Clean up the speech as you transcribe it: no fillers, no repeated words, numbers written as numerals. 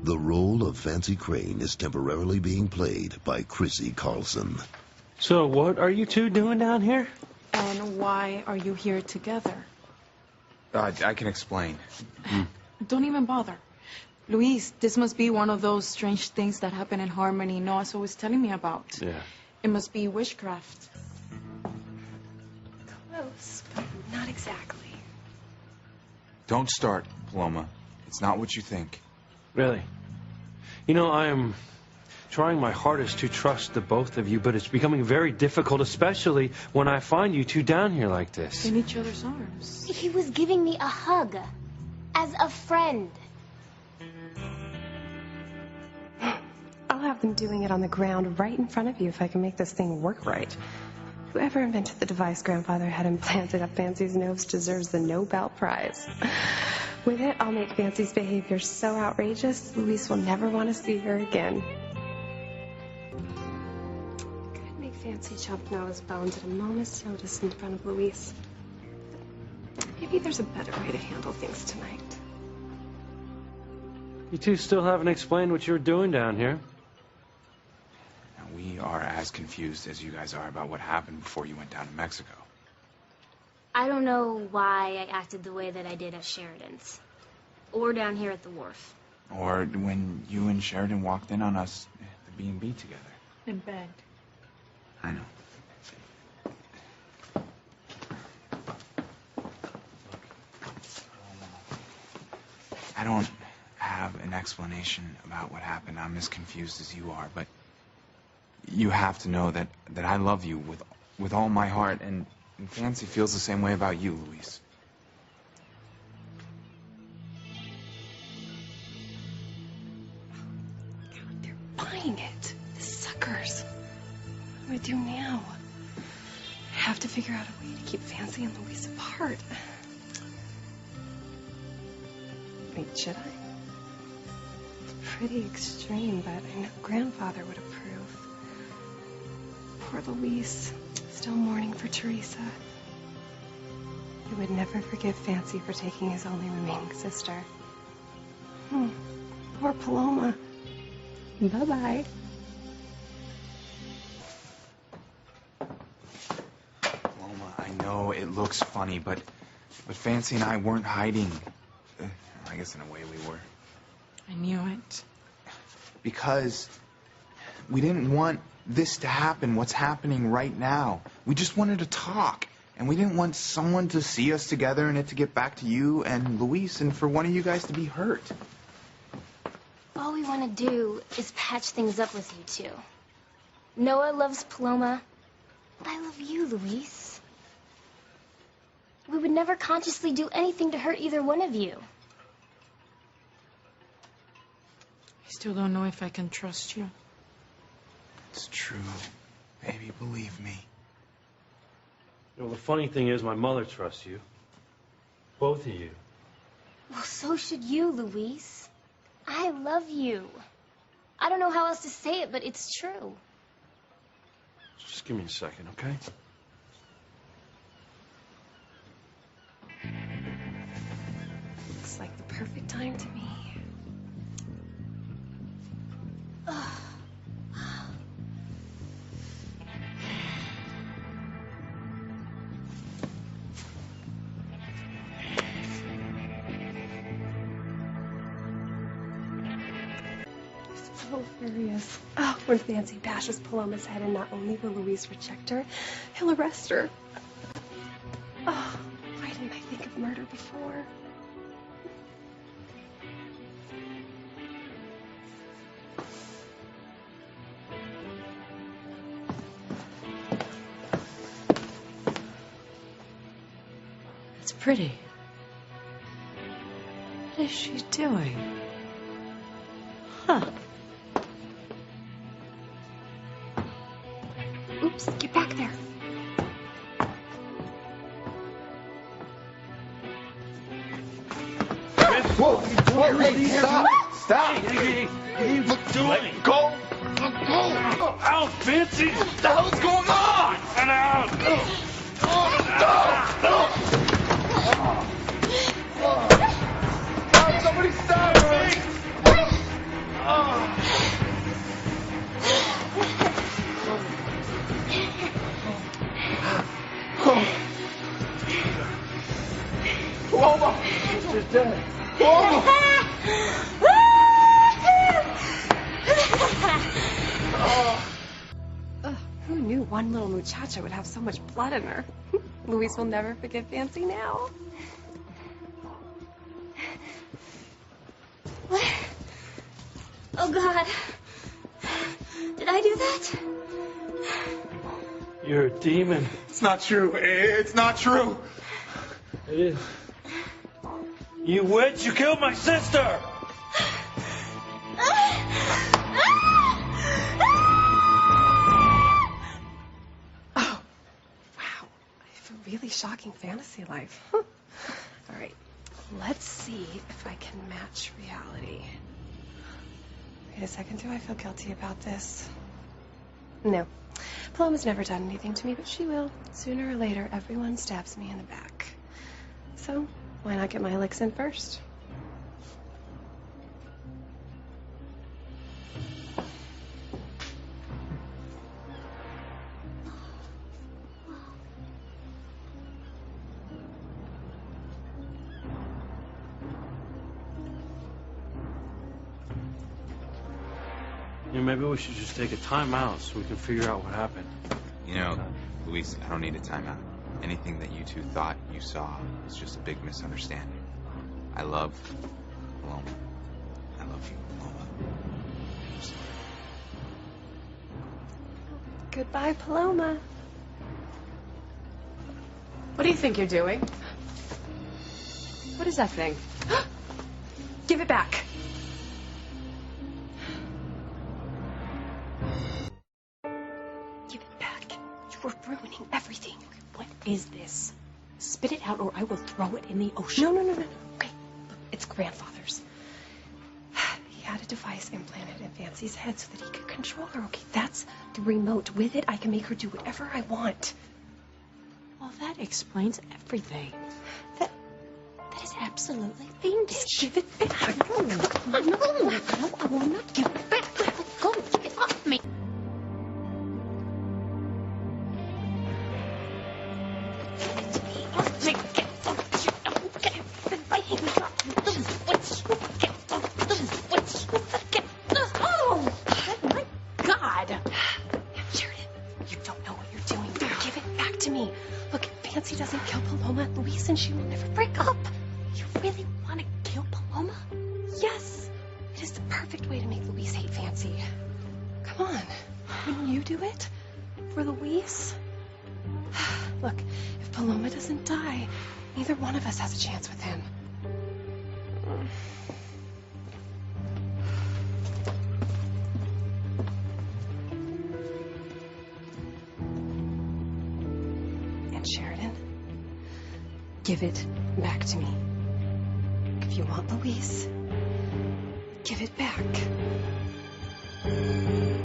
The role of Fancy Crane is temporarily being played by Krissy Carlson. So what are you two doing down here? And why are you here together? I can explain. Don't even bother. Luis, this must be one of those strange things that happen in Harmony Noah's always telling me about. Yeah. It must be witchcraft. Close, but not exactly. Don't start, Paloma. It's not what you think. Really? You know, I am trying my hardest to trust the both of you, but it's becoming very difficult, especially when I find you two down here like this. In each other's arms. He was giving me a hug. As a friend. I'll have them doing it on the ground right in front of you if I can make this thing work right. Whoever invented the device Grandfather had implanted up Fancy's nose deserves the Nobel Prize. With it, I'll make Fancy's behavior so outrageous, Luis will never want to see her again. Could make Fancy chop Noah's bones at a moment's notice in front of Luis. Maybe there's a better way to handle things tonight. You two still haven't explained what you're doing down here. Now, we are as confused as you guys are about what happened before you went down to Mexico. I don't know why I acted the way that I did at Sheridan's. Or down here at the wharf. Or when you and Sheridan walked in on us at the B&B together. In bed. I know. I don't have an explanation about what happened. I'm as confused as you are, but you have to know that I love you with all my heart, and Fancy feels the same way about you, Luis. God, they're buying it. The suckers. What do I do now? I have to figure out a way to keep Fancy and Luis apart. Wait, should I? It's pretty extreme, but I know Grandfather would approve. Poor Luis, still mourning for Teresa. He would never forgive Fancy for taking his only remaining sister. Poor Paloma. Bye-bye. Paloma, I know it looks funny, but Fancy and I weren't hiding. I guess in a way we were. I knew it. Because we didn't want this to happen, what's happening right now. We just wanted to talk. And we didn't want someone to see us together and it to get back to you and Luis and for one of you guys to be hurt. All we want to do is patch things up with you two. Noah loves Paloma, but I love you, Luis. We would never consciously do anything to hurt either one of you. I still don't know if I can trust you. It's true. Baby, believe me. Well, the funny thing is my mother trusts you. Both of you. Well, so should you, Luis. I love you. I don't know how else to say it, but it's true. Just give me a second, okay? Looks like the perfect time to me. So furious. Oh, when Fancy bashes Paloma's head and not only will Luis reject her, he'll arrest her. Oh, why didn't I think of murder before? It's pretty. What is she doing? Huh. Oops, get back there. Whoa! Whoa! Hey, stop! Stop! Hey, what are you doing? Let go! Let go! Ow, Fancy! What the hell's going on? Get out! Somebody stop her! Dad. Who knew one little muchacha would have so much blood in her? Luis will never forgive Fancy now. What? Oh, God. Did I do that? You're a demon. It's not true. It's not true. It is. You witch! You killed my sister! Oh, wow. I have a really shocking fantasy life. All right, let's see if I can match reality. Wait a second, do I feel guilty about this? No. Paloma's never done anything to me, but she will. Sooner or later, everyone stabs me in the back. So, why not get my licks in first? Yeah, maybe we should just take a time out so we can figure out what happened. You know, Luis, I don't need a timeout. Anything that you two thought you saw was just a big misunderstanding. I love Paloma. I love you, Paloma. I'm sorry. Goodbye, Paloma. What do you think you're doing? What is that thing? Give it back. Give it back. You are ruining everything. What is this? Spit it out or I will throw it in the ocean. No. Okay, look, it's grandfather's. He had a device implanted in Fancy's head so that he could control her. Okay, that's the remote. With it, I can make her do whatever I want. Well, that explains everything. That is absolutely fiendish. Give it back. No, I will not give it back. Go, get off me. Fancy doesn't kill Paloma, Luis and she will never break up. You really want to kill Paloma? Yes. It is the perfect way to make Luis hate Fancy. Come on. Wouldn't you do it? For Luis? Look, if Paloma doesn't die, neither one of us has a chance with him. Sheridan, give it back to me. If you want Luis, give it back.